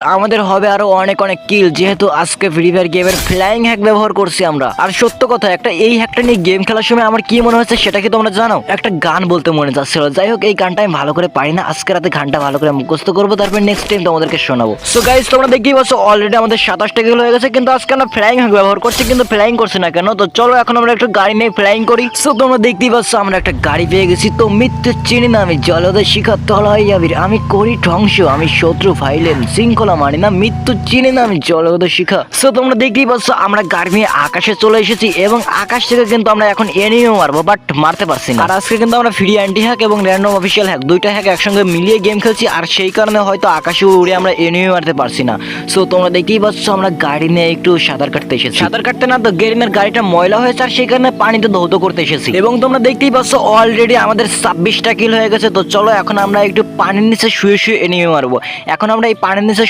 আমাদের হবে আরো অনেক অনেক কিল, যেহেতু আজকে ফ্রি ফায়ার গেমের ফ্লাইং হ্যাক ব্যবহার করছি আমরা। আর সত্য কথা, এই হ্যাকটা নিয়ে গেম খেলার সময় আমার কি মনে হচ্ছে সেটা কি তোমরা জানো? একটা গান বলতে মনে যাচ্ছিল। যাই হোক, এই গানটা আমি ভালো করে পারি না, আজকে রাতে গানটা ভালো করে মুখস্থ করবো, তারপর নেক্সট টাইম তোমাদেরকে শোনাবো। সো গাইস, তোমরা দেখতেই পাচ্ছ অলরেডি আমাদের 27টা কিল হয়ে গেছে, কিন্তু আজকে আমরা ফ্লাইং হ্যাক ব্যবহার করছি, কিন্তু ফ্লাইং করছি না কেন? তো চলো এখন আমরা একটা গাড়ি নিয়ে ফ্লাইং করি। সো তোমরা দেখতেই পাচ্ছ আমরা একটা গাড়ি পেয়ে গেছি। তো মৃত্যু চিনি না আমি, জলদের শিখা তলাই যাবি, আমি করি ধ্বংস, আমি শত্রু ফাইলেন শৃঙ্খলা মানি না, মৃত্যু চিনি না আমি, জলগত শিখা। সো তোমরা দেখতেই পাচ্ছ আমরা গাড়ি নিয়ে আকাশে চলে এসেছি, এবং আকাশ থেকে কিন্তু আমরা এখন এনিমিও মারবো, বাট মারতে পারছি না। আর আজকে কিন্তু আমরা ফ্রি অ্যান্টি হ্যাক এবং র্যান্ডম অফিসিয়াল হ্যাক দুইটা হ্যাক একসঙ্গে মিলিয়ে গেম খেলছি, আর সেই কারণে হয়তো আকাশে উড়ে আমরা এনিমি মারতে পারছি না। সো তোমরা দেখতেই পাচ্ছ আমরা গাড়ি নিয়ে একটু সাঁতার কাটতে এসেছি। সাঁতার কাটতে না তো গেরিনের গাড়িটা ময়লা হয়েছে, আর সেই কারণে পানিতে ধৌত করতে এসেছি। এবং তোমরা দেখতেই পাচ্ছ অলরেডি আমাদের 26টা কিল হয়ে গেছে। তো চলো এখন আমরা একটু পানির নিচে শুয়ে শুয়ে এনিমি মারবো। এখন আমরা এই পানির নিচে